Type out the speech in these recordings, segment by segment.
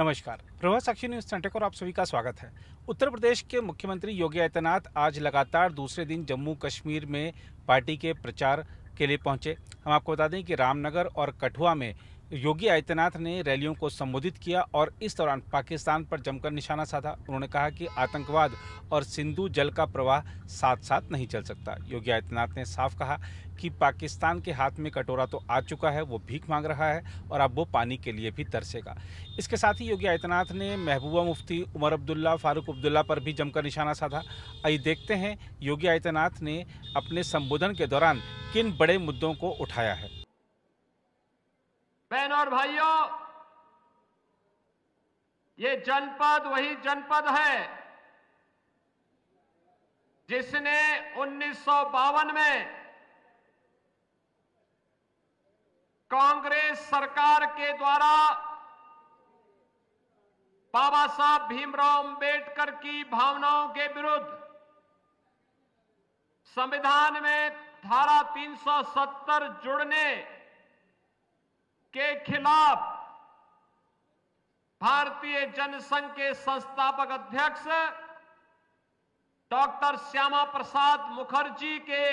नमस्कार, प्रभात साक्षी news centre पर आप सभी का स्वागत है। उत्तर प्रदेश के मुख्यमंत्री योगी आदित्यनाथ आज लगातार दूसरे दिन जम्मू कश्मीर में पार्टी के प्रचार के लिए पहुंचे। हम आपको बता दें कि रामनगर और कठुआ में योगी आदित्यनाथ ने रैलियों को संबोधित किया और इस दौरान पाकिस्तान पर जमकर निशाना साधा। उन्होंने कहा कि आतंकवाद और सिंधु जल का प्रवाह साथ साथ नहीं चल सकता। योगी आदित्यनाथ ने साफ कहा कि पाकिस्तान के हाथ में कटोरा तो आ चुका है, वो भीख मांग रहा है और अब वो पानी के लिए भी तरसेगा। इसके साथ ही योगी आदित्यनाथ ने महबूबा मुफ्ती, उमर अब्दुल्ला, फारूक अब्दुल्ला पर भी जमकर निशाना साधा। आइए देखते हैं योगी आदित्यनाथ ने अपने संबोधन के दौरान किन बड़े मुद्दों को उठाया है। बहनों और भाइयों, ये जनपद वही जनपद है जिसने 1952 में कांग्रेस सरकार के द्वारा बाबा साहब भीमराव अंबेडकर की भावनाओं के विरुद्ध संविधान में धारा 370 जुड़ने के खिलाफ भारतीय जनसंघ के संस्थापक अध्यक्ष डॉक्टर श्यामा प्रसाद मुखर्जी के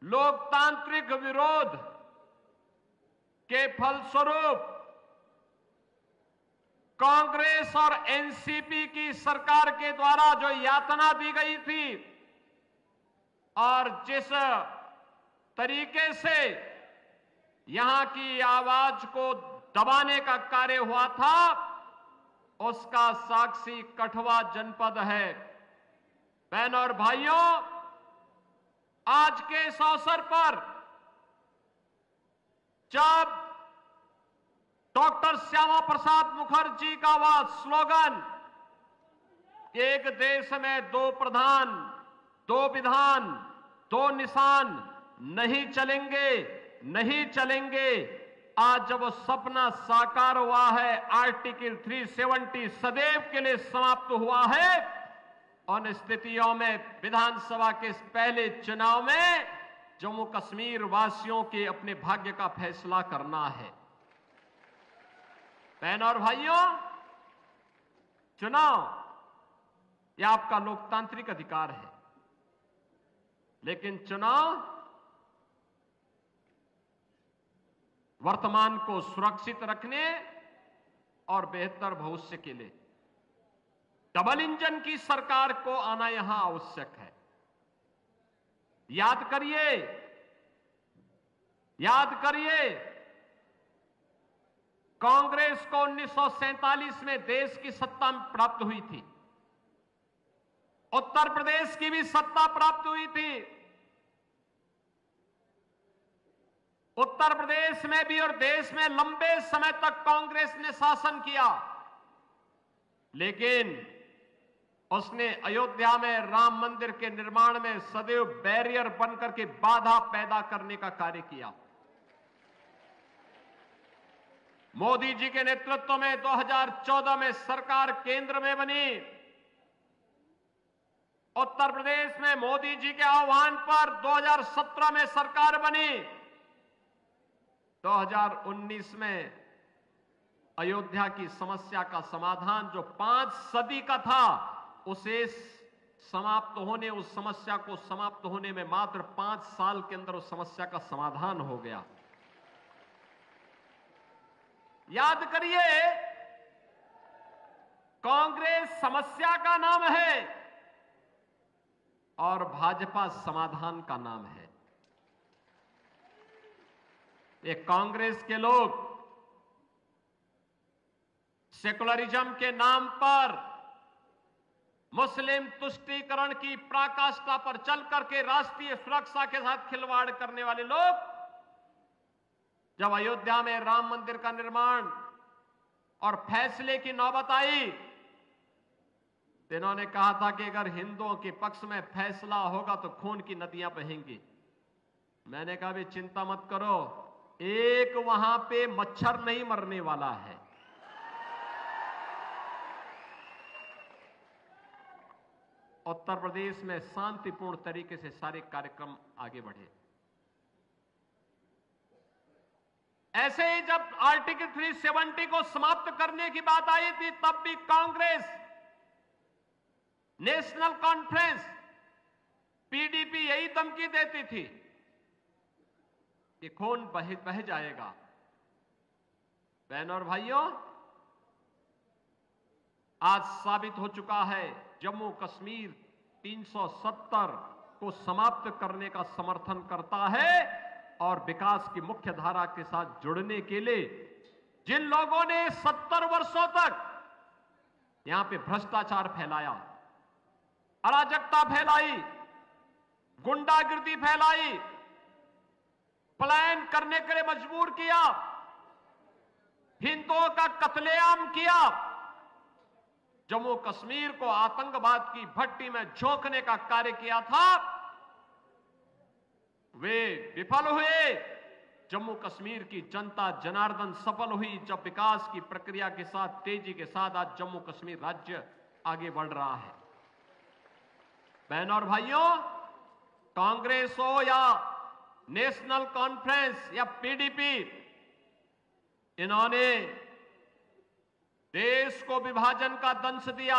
लोकतांत्रिक विरोध के फलस्वरूप कांग्रेस और एनसीपी की सरकार के द्वारा जो यातना दी गई थी और जिस तरीके से यहां की आवाज को दबाने का कार्य हुआ था, उसका साक्षी कठुआ जनपद है। बहनों और भाइयों, आज के इस अवसर पर जब डॉक्टर श्यामा प्रसाद मुखर्जी का वह स्लोगन एक देश में दो प्रधान, दो विधान, दो निशान नहीं चलेंगे, नहीं चलेंगे, आज जब वो सपना साकार हुआ है, आर्टिकल 370 सदैव के लिए समाप्त हुआ है, उन स्थितियों में विधानसभा के इस पहले चुनाव में जम्मू कश्मीर वासियों के अपने भाग्य का फैसला करना है। बहनों और भाइयों, चुनाव यह आपका लोकतांत्रिक अधिकार है, लेकिन चुनाव वर्तमान को सुरक्षित रखने और बेहतर भविष्य के लिए डबल इंजन की सरकार को आना यहां आवश्यक है। याद करिए, याद करिए, कांग्रेस को 1947 में देश की सत्ता प्राप्त हुई थी, उत्तर प्रदेश की भी सत्ता प्राप्त हुई थी, उत्तर प्रदेश में भी और देश में लंबे समय तक कांग्रेस ने शासन किया, लेकिन उसने अयोध्या में राम मंदिर के निर्माण में सदैव बैरियर बनकर के बाधा पैदा करने का कार्य किया। मोदी जी के नेतृत्व में 2014 में सरकार केंद्र में बनी। उत्तर प्रदेश में मोदी जी के आह्वान पर 2017 में सरकार बनी। 2019 में अयोध्या की समस्या का समाधान जो 5 सदी का था, उसे समाप्त होने, उस समस्या को समाप्त होने में मात्र 5 साल के अंदर उस समस्या का समाधान हो गया। याद करिए, कांग्रेस समस्या का नाम है और भाजपा समाधान का नाम है। ये कांग्रेस के लोग सेकुलरिज्म के नाम पर मुस्लिम तुष्टीकरण की पराकाष्ठा पर चल करके राष्ट्रीय सुरक्षा के साथ खिलवाड़ करने वाले लोग जब अयोध्या में राम मंदिर का निर्माण और फैसले की नौबत आई तो इन्होंने कहा था कि अगर हिंदुओं के पक्ष में फैसला होगा तो खून की नदियां बहेंगी। मैंने कहा भी चिंता मत करो, एक वहां पे मच्छर नहीं मरने वाला है। उत्तर प्रदेश में शांतिपूर्ण तरीके से सारे कार्यक्रम आगे बढ़े। ऐसे ही जब आर्टिकल 370 को समाप्त करने की बात आई थी, तब भी कांग्रेस, नेशनल कॉन्फ्रेंस, पीडीपी यही धमकी देती थी कि खून बह जाएगा। बहनों और भाइयों, आज साबित हो चुका है जम्मू कश्मीर 370 को समाप्त करने का समर्थन करता है और विकास की मुख्य धारा के साथ जुड़ने के लिए जिन लोगों ने 70 वर्षों तक यहां पे भ्रष्टाचार फैलाया, अराजकता फैलाई, गुंडागिर्दी फैलाई, पलायन करने के लिए मजबूर किया, हिंदुओं का कत्लेआम किया, जम्मू कश्मीर को आतंकवाद की भट्टी में झोंकने का कार्य किया था, वे विफल हुए। जम्मू कश्मीर की जनता जनार्दन सफल हुई जब विकास की प्रक्रिया के साथ, तेजी के साथ आज जम्मू कश्मीर राज्य आगे बढ़ रहा है। बहनों और भाइयों, कांग्रेस हो या नेशनल कॉन्फ्रेंस या पीडीपी, इन्होंने देश को विभाजन का दंश दिया,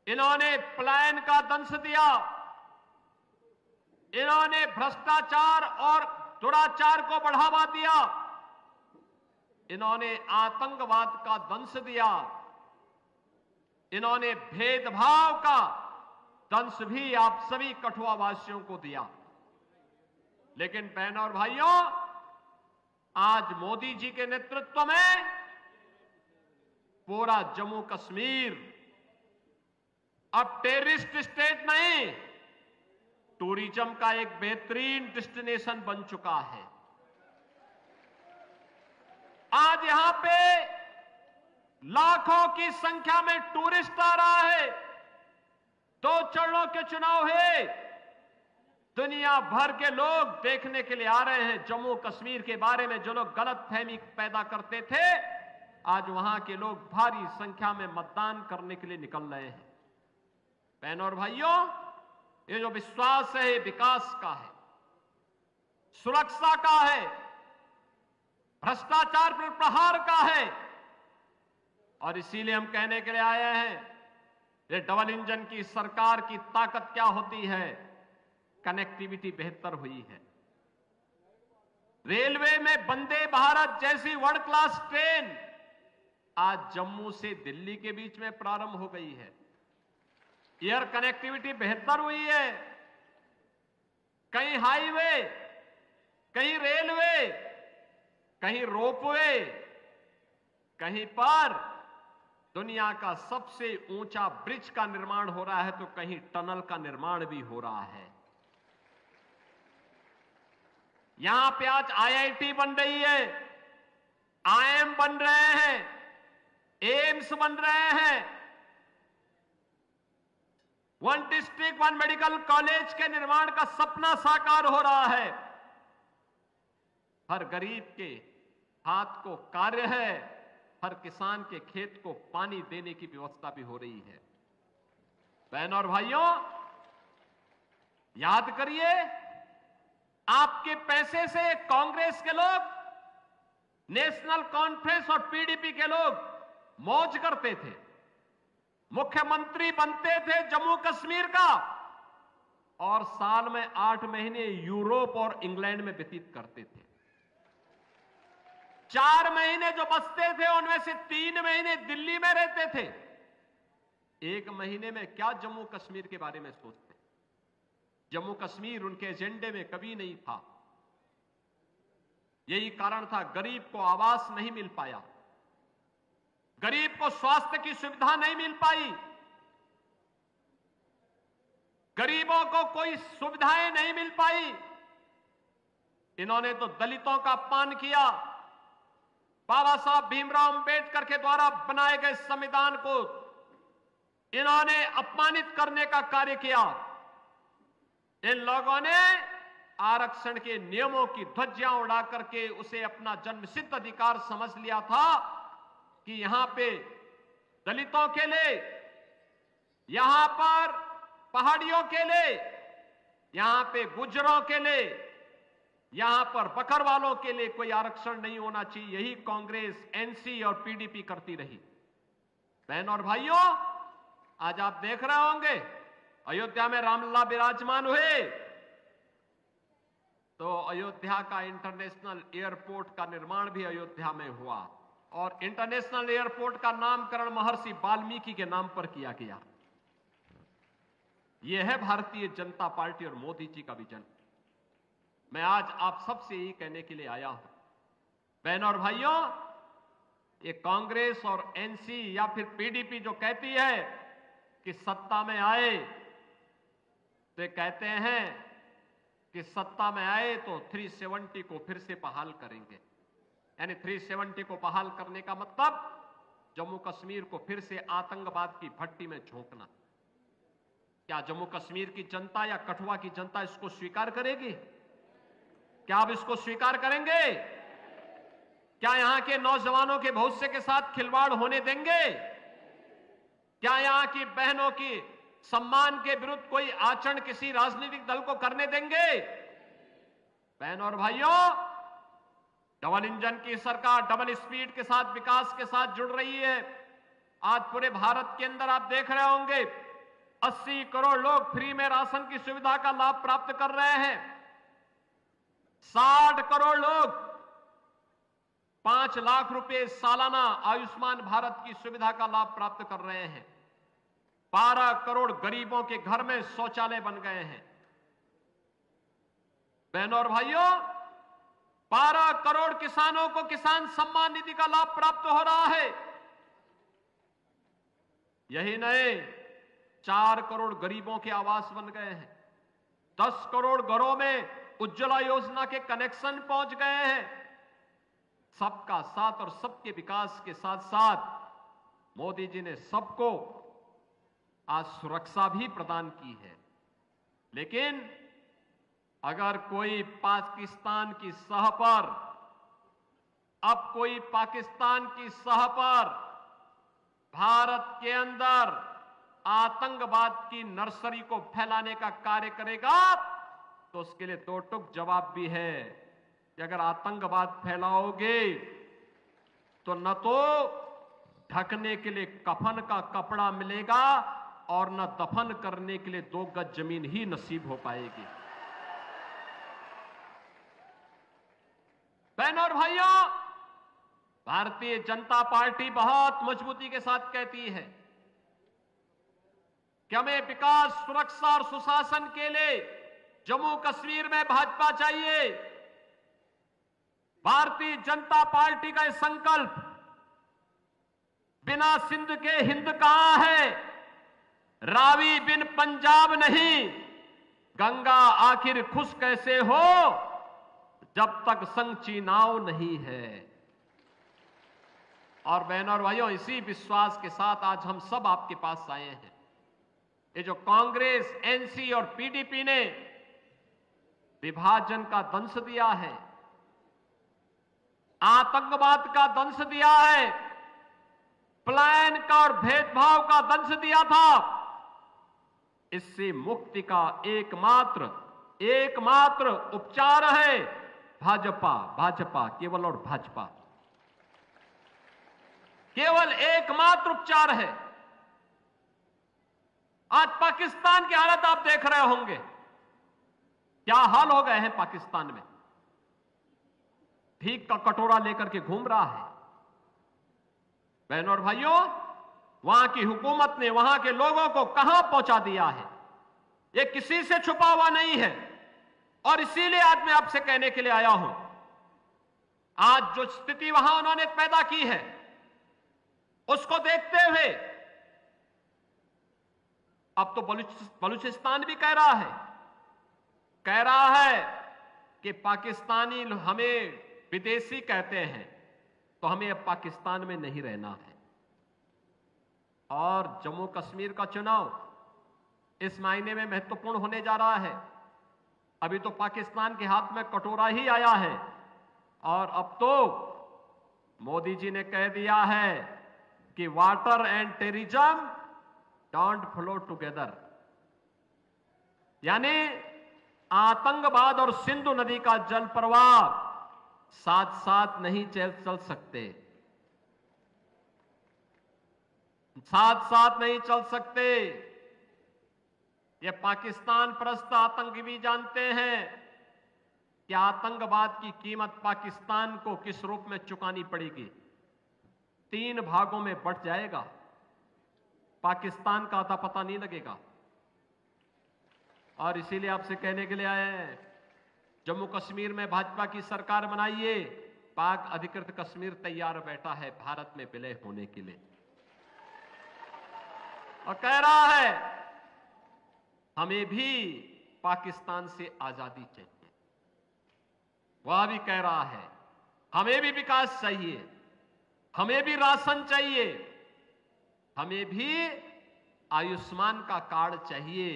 इन्होंने पलायन का दंश दिया, इन्होंने भ्रष्टाचार और दुराचार को बढ़ावा दिया, इन्होंने आतंकवाद का दंश दिया, इन्होंने भेदभाव का दंश भी आप सभी कठुआ वासियों को दिया। लेकिन बहनों और भाइयों, आज मोदी जी के नेतृत्व में पूरा जम्मू कश्मीर अब टेररिस्ट स्टेट नहीं, टूरिज्म का एक बेहतरीन डेस्टिनेशन बन चुका है। आज यहां पे लाखों की संख्या में टूरिस्ट आ रहा है। 2 चरणों के चुनाव है, दुनिया भर के लोग देखने के लिए आ रहे हैं। जम्मू कश्मीर के बारे में जो लोग गलतफहमी पैदा करते थे, आज वहां के लोग भारी संख्या में मतदान करने के लिए निकल रहे हैं। बहनों और भाइयों, ये जो विश्वास है, विकास का है, सुरक्षा का है, भ्रष्टाचार पर प्रहार का है। और इसीलिए हम कहने के लिए आए हैं, ये डबल इंजन की सरकार की ताकत क्या होती है। कनेक्टिविटी बेहतर हुई है। रेलवे में वंदे भारत जैसी वर्ल्ड क्लास ट्रेन आज जम्मू से दिल्ली के बीच में प्रारंभ हो गई है। एयर कनेक्टिविटी बेहतर हुई है। कहीं हाईवे, कहीं रेलवे, कहीं रोपवे, कहीं पर दुनिया का सबसे ऊंचा ब्रिज का निर्माण हो रहा है, तो कहीं टनल का निर्माण भी हो रहा है। यहां पे आज आईआईटी बन रही है, आईएम बन रहे हैं, एम्स बन रहे हैं, 1 डिस्ट्रिक्ट 1 मेडिकल कॉलेज के निर्माण का सपना साकार हो रहा है। हर गरीब के हाथ को कार्य है, हर किसान के खेत को पानी देने की व्यवस्था भी हो रही है। बहनों और भाइयों, याद करिए, आपके पैसे से कांग्रेस के लोग, नेशनल कॉन्फ्रेंस और पीडीपी के लोग मौज करते थे, मुख्यमंत्री बनते थे जम्मू कश्मीर का, और साल में 8 महीने यूरोप और इंग्लैंड में व्यतीत करते थे। 4 महीने जो बचते थे, उनमें से 3 महीने दिल्ली में रहते थे। 1 महीने में क्या जम्मू कश्मीर के बारे में सोचते? जम्मू कश्मीर उनके एजेंडे में कभी नहीं था। यही कारण था, गरीब को आवास नहीं मिल पाया, गरीब को स्वास्थ्य की सुविधा नहीं मिल पाई, गरीबों को कोई सुविधाएं नहीं मिल पाई। इन्होंने तो दलितों का अपमान किया। बाबा साहब भीमराव अंबेडकर के द्वारा बनाए गए संविधान को इन्होंने अपमानित करने का कार्य किया। इन लोगों ने आरक्षण के नियमों की ध्वजियां उड़ा करके उसे अपना जन्मसिद्ध अधिकार समझ लिया था कि यहां पे दलितों के लिए, यहां पर पहाड़ियों के लिए, यहां पे गुज्जरों के लिए, यहां पर बकरवालों के लिए कोई आरक्षण नहीं होना चाहिए, यही कांग्रेस, एनसी और पीडीपी करती रही। बहन और भाइयों, आज आप देख रहे होंगे अयोध्या में रामलला विराजमान हुए तो अयोध्या का इंटरनेशनल एयरपोर्ट का निर्माण भी अयोध्या में हुआ और इंटरनेशनल एयरपोर्ट का नामकरण महर्षि वाल्मीकि के नाम पर किया गया। यह है भारतीय जनता पार्टी और मोदी जी का विजन। मैं आज आप सबसे यही कहने के लिए आया हूं, बहनों और भाइयों, ये कांग्रेस और एनसी या फिर पीडीपी जो कहती है कि सत्ता में आए तो कहते हैं कि सत्ता में आए तो 370 को फिर से बहाल करेंगे, यानी 370 को बहाल करने का मतलब जम्मू कश्मीर को फिर से आतंकवाद की भट्टी में झोंकना। क्या जम्मू कश्मीर की जनता या कठुआ की जनता इसको स्वीकार करेगी? क्या आप इसको स्वीकार करेंगे? क्या यहां के नौजवानों के भविष्य के साथ खिलवाड़ होने देंगे? क्या यहां की बहनों की सम्मान के विरुद्ध कोई आचरण किसी राजनीतिक दल को करने देंगे? बहनों और भाइयों, डबल इंजन की सरकार डबल स्पीड के साथ विकास के साथ जुड़ रही है। आज पूरे भारत के अंदर आप देख रहे होंगे 80 करोड़ लोग फ्री में राशन की सुविधा का लाभ प्राप्त कर रहे हैं। 60 करोड़ लोग 5 लाख रुपए सालाना आयुष्मान भारत की सुविधा का लाभ प्राप्त कर रहे हैं। 12 करोड़ गरीबों के घर में शौचालय बन गए हैं। बहनों और भाइयों, 12 करोड़ किसानों को किसान सम्मान निधि का लाभ प्राप्त हो रहा है। यही नहीं, 4 करोड़ गरीबों के आवास बन गए हैं। 10 करोड़ घरों में उज्ज्वला योजना के कनेक्शन पहुंच गए हैं। सबका साथ और सबके विकास के साथ साथ मोदी जी ने सबको आज सुरक्षा भी प्रदान की है। लेकिन अगर कोई पाकिस्तान की सह पर, अब कोई पाकिस्तान की सह पर भारत के अंदर आतंकवाद की नर्सरी को फैलाने का कार्य करेगा तो उसके लिए दो टूक जवाब भी है कि अगर आतंकवाद फैलाओगे तो न तो ढकने के लिए कफन का कपड़ा मिलेगा और न दफन करने के लिए 2 गज जमीन ही नसीब हो पाएगी। बहनों और भाइयों, भारतीय जनता पार्टी बहुत मजबूती के साथ कहती है कि हमें विकास, सुरक्षा और सुशासन के लिए जम्मू कश्मीर में भाजपा चाहिए। भारतीय जनता पार्टी का यह संकल्प बिना सिंध के हिंद कहां है, रावी बिन पंजाब नहीं, गंगा आखिर खुश कैसे हो जब तक संग चीनाव नहीं है। और बहनों और भाइयों, इसी विश्वास के साथ आज हम सब आपके पास आए हैं। ये जो कांग्रेस, एनसी और पीडीपी ने विभाजन का दंश दिया है, आतंकवाद का दंश दिया है, पलायन का और भेदभाव का दंश दिया था, इससे मुक्ति का एकमात्र उपचार है भाजपा, भाजपा केवल और भाजपा, केवल एकमात्र उपचार है। आज पाकिस्तान की हालत आप देख रहे होंगे, क्या हाल हो गए हैं पाकिस्तान में। भीख का कटोरा लेकर के घूम रहा है। बहनों और भाइयों, वहां की हुकूमत ने वहां के लोगों को कहां पहुंचा दिया है, यह किसी से छुपा हुआ नहीं है। और इसीलिए आज मैं आपसे कहने के लिए आया हूं, आज जो स्थिति वहां उन्होंने पैदा की है, उसको देखते हुए अब तो बलूचिस्तान भी कह रहा है कि पाकिस्तानी हमें विदेशी कहते हैं तो हमें अब पाकिस्तान में नहीं रहना है। और जम्मू कश्मीर का चुनाव इस महीने में महत्वपूर्ण होने जा रहा है। अभी तो पाकिस्तान के हाथ में कटोरा ही आया है और अब तो मोदी जी ने कह दिया है कि water and terrorism don't flow together, यानी आतंकवाद और सिंधु नदी का जल प्रवाह साथ साथ नहीं चल सकते, साथ साथ नहीं चल सकते। ये पाकिस्तान परस्त आतंकी भी जानते हैं कि आतंकवाद की कीमत पाकिस्तान को किस रूप में चुकानी पड़ेगी। 3 भागों में बंट जाएगा, पाकिस्तान का अता पता नहीं लगेगा। और इसीलिए आपसे कहने के लिए आए हैं, जम्मू कश्मीर में भाजपा की सरकार बनाइए। पाक अधिकृत कश्मीर तैयार बैठा है भारत में विलय होने के लिए और कह रहा है हमें भी पाकिस्तान से आजादी चाहिए। वह भी कह रहा है हमें भी विकास चाहिए, हमें भी राशन चाहिए, हमें भी आयुष्मान का कार्ड चाहिए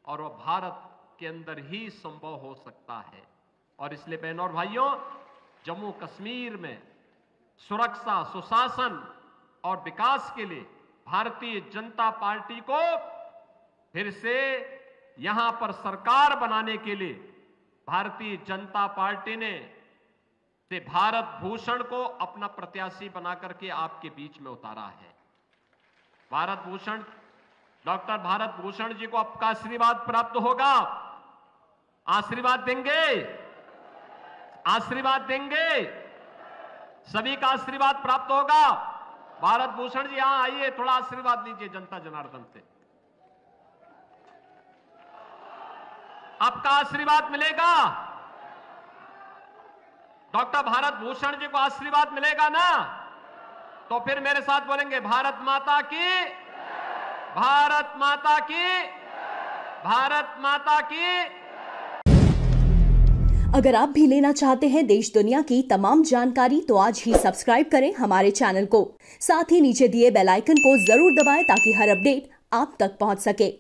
और वह भारत के अंदर ही संभव हो सकता है। और इसलिए बहनों और भाइयों, जम्मू कश्मीर में सुरक्षा, सुशासन और विकास के लिए भारतीय जनता पार्टी को फिर से यहां पर सरकार बनाने के लिए भारतीय जनता पार्टी ने से भारत भूषण को अपना प्रत्याशी बनाकर के आपके बीच में उतारा है। भारत भूषण, डॉक्टर भारत भूषण जी को आपका आशीर्वाद प्राप्त होगा। आशीर्वाद देंगे, आशीर्वाद देंगे, सभी का आशीर्वाद प्राप्त होगा। भारत भूषण जी यहां आइए, थोड़ा आशीर्वाद लीजिए जनता जनार्दन से। आपका आशीर्वाद मिलेगा, डॉक्टर भारत भूषण जी को आशीर्वाद मिलेगा ना, तो फिर मेरे साथ बोलेंगे भारत माता की, भारत माता की, भारत माता की। अगर आप भी लेना चाहते हैं देश दुनिया की तमाम जानकारी तो आज ही सब्सक्राइब करें हमारे चैनल को। साथ ही नीचे दिए बेल आइकन को जरूर दबाएं ताकि हर अपडेट आप तक पहुंच सके।